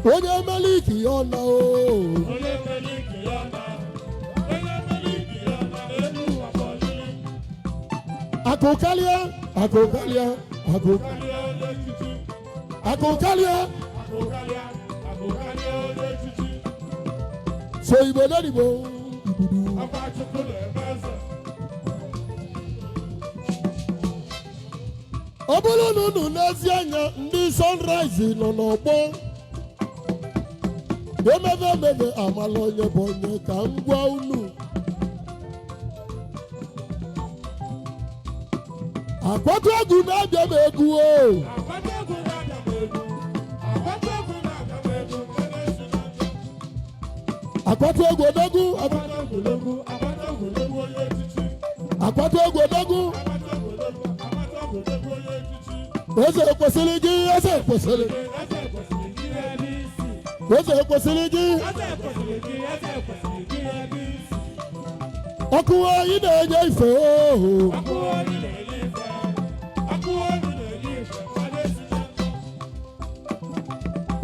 onye meliki ọna o onye meliki ọna n'elu abọlili akụkalịa akụkalịa onye echichi so igbo n'igbo ibudu Akachukwu na-eme eze ọ bụrụ na unu n'ezi anya ndị Sunrise nọ n'ọgbọ emebe amala onye bụ onye ka m gwa unu akwatu egwu na-abịa m egwu o akwatu egwu odogwu akwatu egwu odogwu eze kwesịrị gị eze kwesịrị eze kwesịrị gị ọkụ anyị na-enye ife oho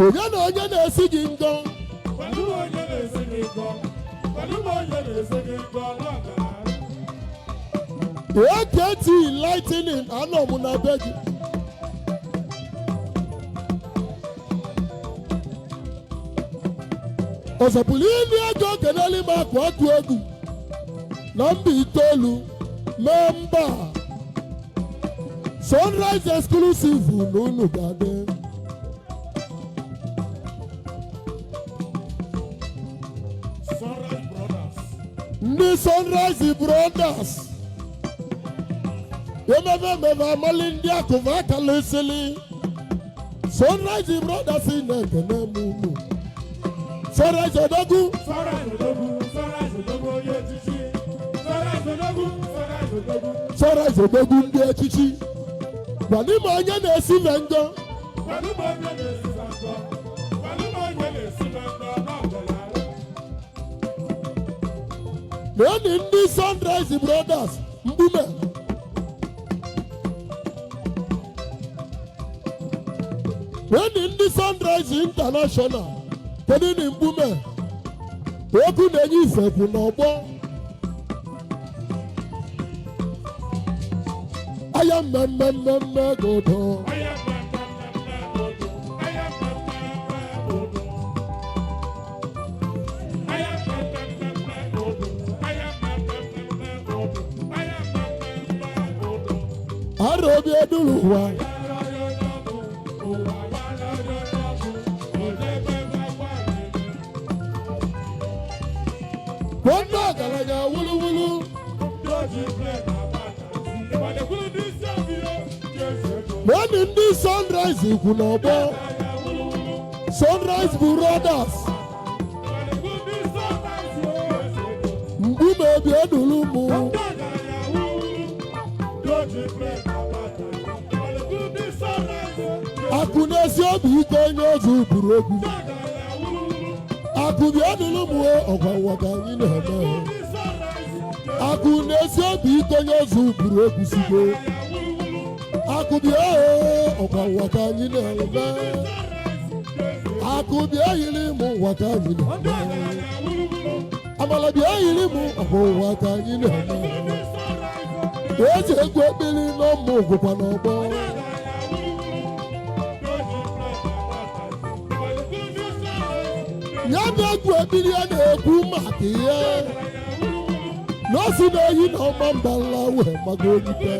onye na onye na-esi gị ngọ AKT lightning anọ m na be gị ọzọpụrụ ili ego keneli m akụ atụ egwu na mba itoolu mee mba Sunrise exclusive na unu ga-adị ndị Sunrise Brothers emebe amali ndị akụva akala esili Sunrise Brothers na-ekene m unu Sunrise odogwu Sunrise odogwu ndị echichi gwanị m onye na-esi na ngọ naanị ndị Sunrise Brothers mgbume naanị ndị Sunrise International kedu na mgbume okwu na-enye ife bụ n'ọgbọ aya mmemme godo Aro obi eduru ụwa kwanda ọgaranya wuluwulu naanị ndị Sunrise kwu n'ọgbọ Sunrise Brothers mgbume obi eduru mụ akụ na-esi obi ike onye ozu buru egwu akụ bịa nụrụ m ọgwa ụwa ka anyị na-eme akụ na-esi obi ike onye ozu buru egwu sigo akụ bịa ọgwa ụwa ka anyị na-eme akụ bịa yiri m ụwa ka anyị na-eme amala bịa yiri m ọgwa ụwa ka anyị na-eme eji egwu ekpiri n'ọmụ ụgwụkwa n'ọgbọ ya bụ egwu ekpiri a na-ekwu maka ihe n'osi na-eyi na ọma mbala wee maga onyite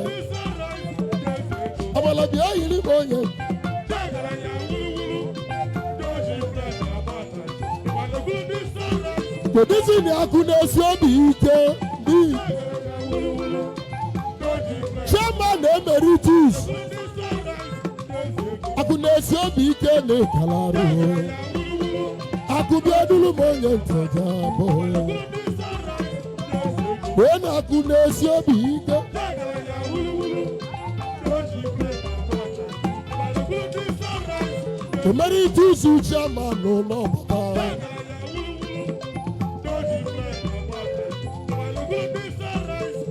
amala bịa yiri m onye kedụzi na akụ na-esi obi ike Chairman Emeritus akụ na-esi obi ike na-ekalarụ akụ bịa duru m onye Nteje abụọ onye na-akụ na-esi obi ike Emeritus Chairman n'ọbata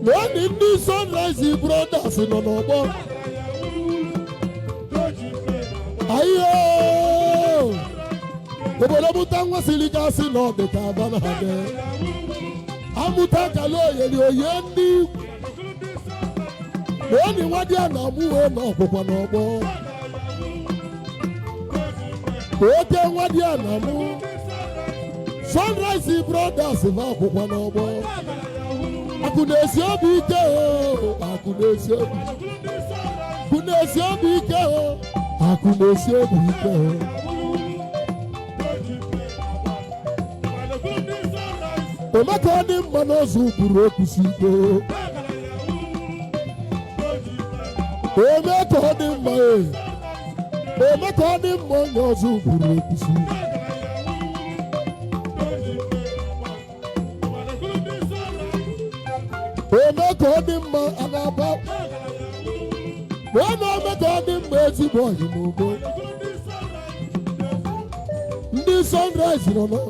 naanị ndị Sunrise Brothers nọ n'ọgbọ ayo obodo mụta nwa siri gasị na ọ dị ka aba na adị amụta kala oyeri oye ndị na onye nwa dị a na-amụwe na ọkwụkwa n'ọgbọ oke nwa dị a na-amụ Sunrise Brothers na ọkwụkwa n'ọgbọ akụ na-esi obi ike akụ na-esi obi akụ na-esi obi ike akụ na-esi obi ike omeka ọ dị mma n'ọzọ ụbụrụ okwusi ike omeka ọ dị mma omeka ọ dị mma onye ọzọ ụbụrụ okwusi omeka ọ dị mma a na-aba onye omeka ọ dị mma ezigbo oyimogbo ndị Sunrise nọ n'ọ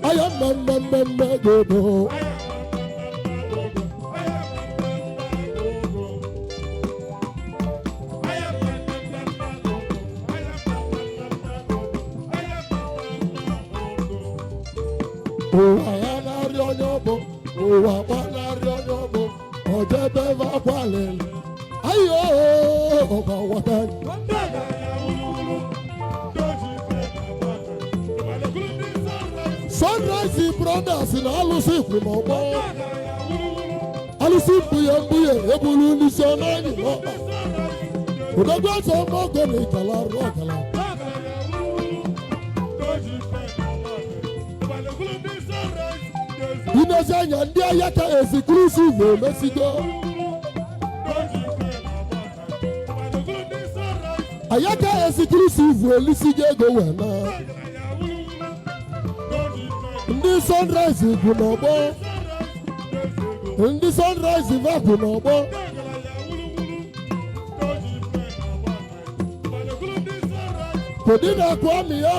aya mmemme godo ụwa ya na-arịọ onye ọbụ ụwa gba na-arịọ onye ọbụ ojebe ebe akwa lele ayo ọba wata Sunrise Brothers na alụsị ikwu n'ọgbọ alụsị mbunye ebulu n'isi ọnụ anyị n'ọkpa odogwu ọzọ ọmọgọ na ịkala arụ ọkala inezi anya ndị ahịa ka exclusive emesigo ahịa ka exclusive elisigo ego wee na ndị Sunrise bụ n'ọgbọ ndị Sunrise bụ n'ọgbọ kodi na-akụ amị ya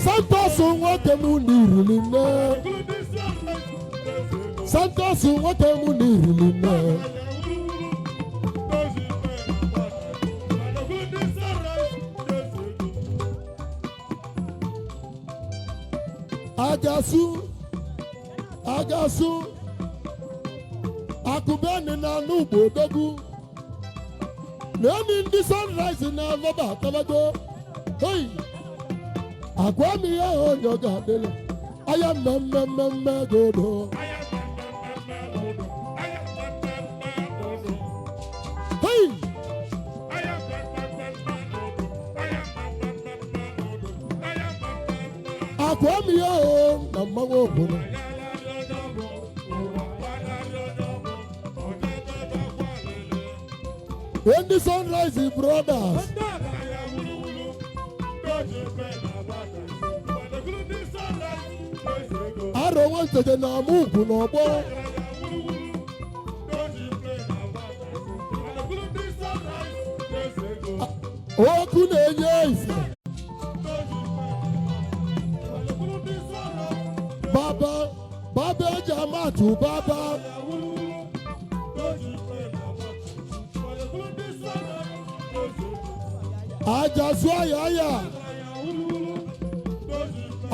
Santos nwoke m n'irili nne Santos nwoke m n'irili nne agasu akụbeni na anụ ugbo odogwu na enyi ndị Sunrise na-alọba atabago hei agwa m ihe onye ọ ga-adịla aya mmemme godo hei agwa m ihe na mmanwụ obodo ndị Sunrise Brothers Aro Nwa Nteje na amụ ugwu n'ọgbọ okwu na-enye ife baba eji amatụ baba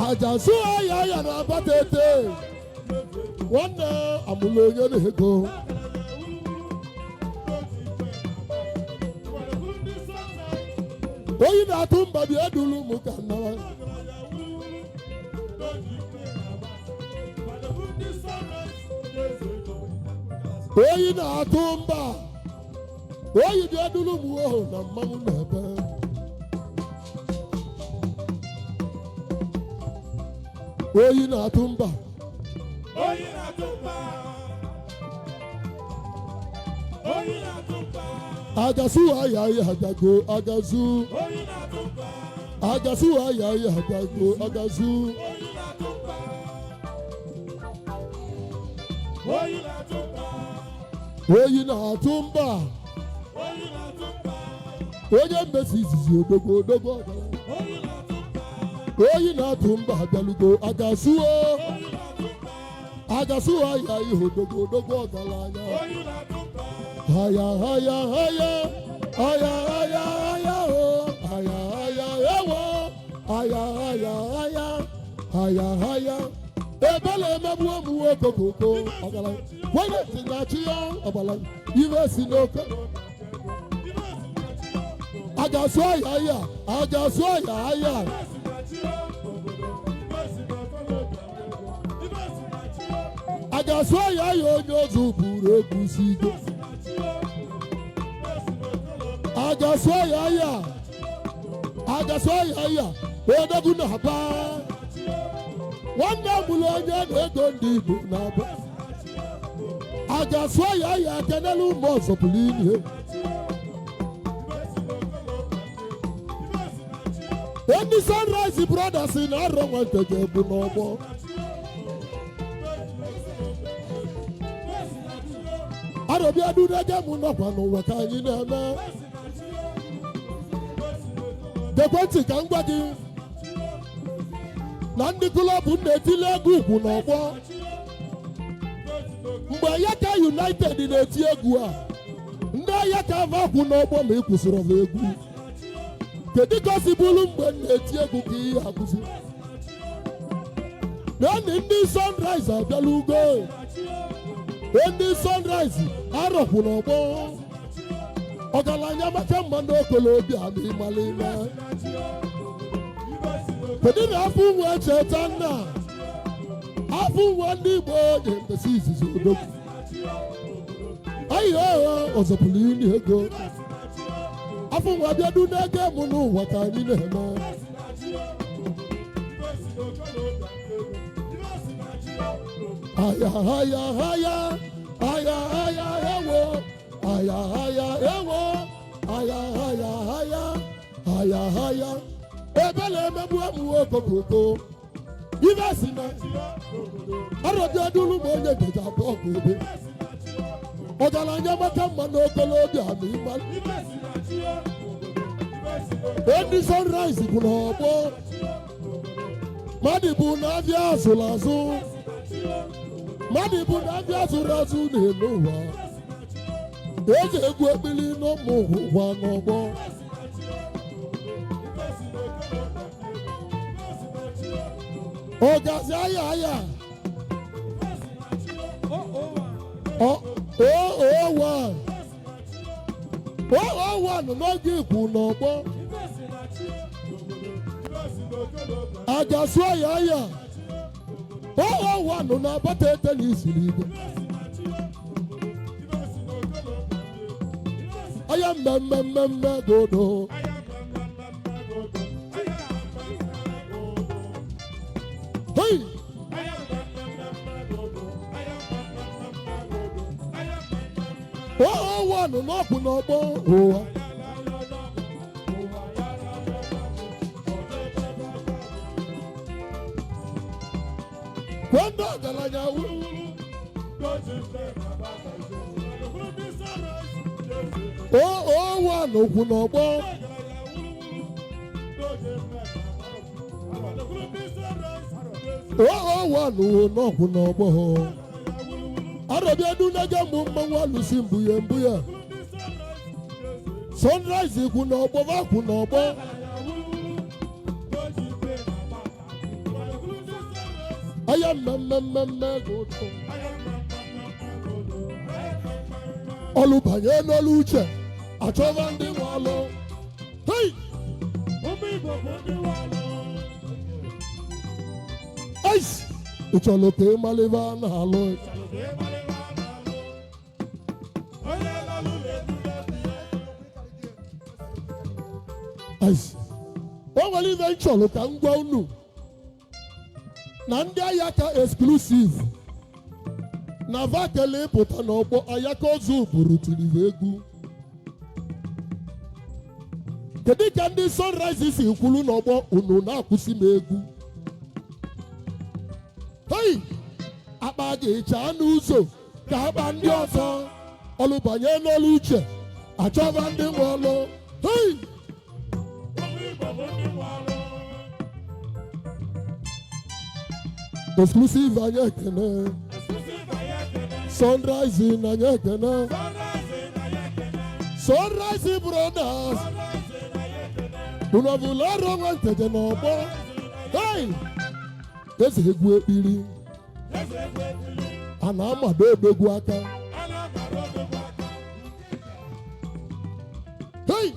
ajazu ayaya na abata ete nwanne amụla onye na-ego oyi na-atụ mba bịa edulu m ka nnawa oyi na-atụ mba oyi bịa edulu m oho na mmanwụ na-ebe oyi na-atụ mba agasu ayayi agago agazu agasu ayayi agago agazu oyi na-atụ mba onye mmesi izizi odogwu ọgara oyi na-atụ mba abịalugo agasu ayayi odogwu ọgaranya haya haya haya haya haya haya oh haya haya ewo haya haya haya haya haya ebele mebu omu okokoko ọgala wọnye tinyachi ya ọgbala iwe si n'oke agasu ọya ya agasu ọya ya agasu ọya ya onye ozu buru egusi igwe agasu ọya ya agasu ọya ya odogwu na-aba nwanne mụrụ onye na-ego ndị Igbo na-aba agasu ọya ya kenelu ụmụ ọzọ pụrụ ihe ndị Sunrise Brothers na Aro Nwa Nteje bụ n'ọgbọ arọbịa dudege mụ nọkwa n'ụwa ka anyị na-eme gekwe ntị ka m gwa gị na ndị klọbụ na-etili egwu ugwu n'ọgbọ mgbe Ayaka United na-eti egwu a ndị Ayaka akwụ n'ọgbọ ma ị kwụsịrị ọva egwu kedu ka o si bụrụ mgbe m na-eti egwu ka ihe akụzi naanị ndị Sunrise abịala ugo ndị Sunrise arọkwụ n'ọgbọ ọgaranya maka mmadụ okolobi a na ịmala ime kedu na afọ nwa cheta nna afọ nwa ndị Igbo onye mbesi izizi odogwu ayi ọzọpụrụ ini ego afọ nwa bịadu n'ego mụ n'ụwa ka anyị na-eme aya aya aya aya aya ewo aya aya ewo aya aya aya aya aya ebele emegbu amụwo okokoko ibe si na arọbịa dulu ma onye gaja abụọ ka obe ọgaranya maka mma n'okolobi ama ịmalụ ndị Sunrise bụ n'ọgbọ mmadụ bụ na abịa azụrụ azụ mmadụ bụ na abịa azụrụ azụ n'elu ụwa eji egwu ekpili n'ụmụ ụwa n'ọgbọ ọgazi aya aya o n'oge ikwu n'ọgbọ agasu aya aya o na-abata ete n'isiri igwe aya mmemme godo hey n'ọkwụ n'ọgbọ ụwa kwendo ọgaranya n'okwu n'ọgbọ n'ọkwụ n'ọgbọ arọbịa dunege mụ mmanwụ alụsi mbụ ya Sunrise kwụ n'ọgbọ vakwụ n'ọgbọ aya mmemme godo ọlụ banye n'ọlụ uche achọba ndị nwe ọlụ hey ịchọlụ ka ịmalịba na-alụ o nwere ibe nchọrọ ka m gwa unu na ndị Ayaka exclusive na vakele pụta n'ọgbọ Ayaka ozu buru tiri egwu kedu ka ndị Sunrise si kwulu n'ọgbọ unu na-akwụsị m egwu hey akpa ga-echa n'ụzọ ka akpa ndị ọzọ ọlụ banye n'ọlụ uche achọba ndị nwe ọlụ hey exclusive anyị ekene Sunrise anyị ekene Sunrise Brothers. Unavula Aro Nwa Nteje n'ọgbọ. Hey! Eze egwu ekpiri. A na-amado odogwu aka. Hey!